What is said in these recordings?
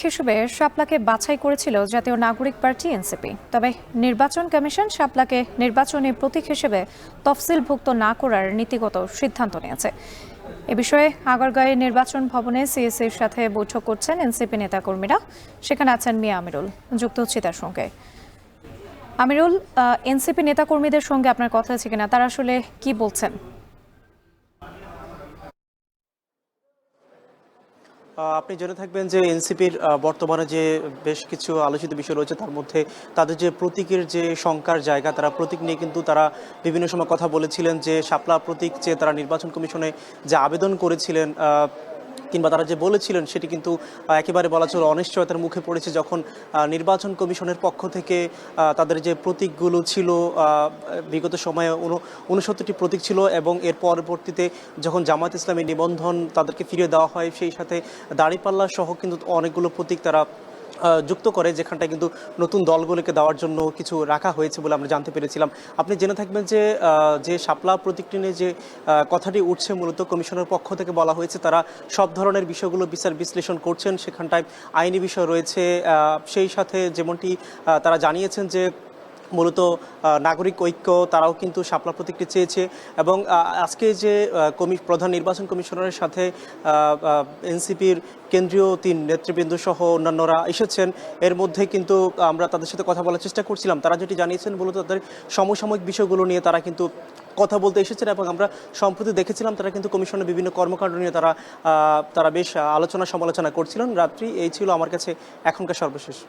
হিসেবে শাপলাকে বাছাই করেছিল জাতীয় নাগরিক পার্টি এনসিপি। তবে নির্বাচন কমিশন শাপলাকে নির্বাচনী প্রতীক হিসেবে তফসিলভুক্ত না করার নীতিগত সিদ্ধান্ত নিয়েছে। এ বিষয়ে আগারগাঁওয়ে নির্বাচন ভবনে সিএসির সাথে বৈঠক করছেন এনসিপি নেতাকর্মীরা। সেখানে আছেন মিয়া আমিরুল, যুক্ত হচ্ছি তার সঙ্গে। আমিরুল, এনসিপি নেতাকর্মীদের সঙ্গে আপনার কথা আছে কিনা, তারা আসলে কি বলছেন? আপনি জেনে থাকবেন যে এনসিপির বর্তমানে যে বেশ কিছু আলোচিত বিষয় রয়েছে, তার মধ্যে তাদের যে প্রতীকের যে শঙ্কার জায়গা, তারা প্রতীক নিয়ে কিন্তু তারা বিভিন্ন সময় কথা বলেছিলেন যে শাপলা প্রতীক যে তারা নির্বাচন কমিশনে যে আবেদন করেছিলেন কিংবা তারা যে বলেছিলেন সেটি কিন্তু একেবারে বলা চলে অনিশ্চয়তার মুখে পড়েছে যখন নির্বাচন কমিশনের পক্ষ থেকে তাদের যে প্রতীকগুলো ছিল বিগত সময়ে 69টি প্রতীক ছিল এবং এর পরবর্তীতে যখন জামায়াত ইসলামী নিবন্ধন তাদেরকে ফিরিয়ে দেওয়া হয়, সেই সাথে দাঁড়িপাল্লা সহ কিন্তু অনেকগুলো প্রতীক তারা যুক্ত করে, যেখানটায় কিন্তু নতুন দলগুলোকে দেওয়ার জন্য কিছু রাখা হয়েছে বলে আমরা জানতে পেরেছিলাম। আপনি জেনে থাকবেন যে যে শাপলা প্রতীকটি নিয়ে যে কথাটি উঠছে, মূলত কমিশনের পক্ষ থেকে বলা হয়েছে তারা সব ধরনের বিষয়গুলো বিচার বিশ্লেষণ করছেন, সেখানটায় আইনি বিষয় রয়েছে। সেই সাথে যেমনটি তারা জানিয়েছেন যে মূলত নাগরিক ঐক্য তারাও কিন্তু শাপলা প্রতীকটি চেয়েছে এবং আজকে যে প্রধান নির্বাচন কমিশনারের সাথে এনসিপির কেন্দ্রীয় 3 নেতৃবৃন্দ সহ অন্যান্যরা এসেছেন, এর মধ্যে কিন্তু আমরা তাদের সাথে কথা বলার চেষ্টা করছিলাম। তারা যেটি জানিয়েছেন মূলত তাদের সমসাময়িক বিষয়গুলো নিয়ে তারা কিন্তু কথা বলতে এসেছেন এবং আমরা সম্প্রতি দেখেছিলাম তারা কিন্তু কমিশনের বিভিন্ন কর্মকাণ্ড নিয়ে তারা বেশ আলোচনা সমালোচনা করছিলেন। রাত্রি এই ছিল আমার কাছে এখনকার সর্বশেষ।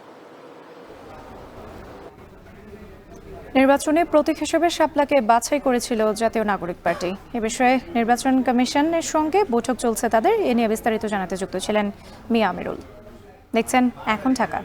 নির্বাচনে প্রতীক হিসেবে শাপলাকে বাছাই করেছিল জাতীয় নাগরিক পার্টি। এ বিষয়ে নির্বাচন কমিশনের সঙ্গে বৈঠক চলছে তাদের। এ নিয়ে বিস্তারিত জানাতে যুক্ত ছিলেন মিয়া আমিরুল। দেখছেন এখন ঢাকা।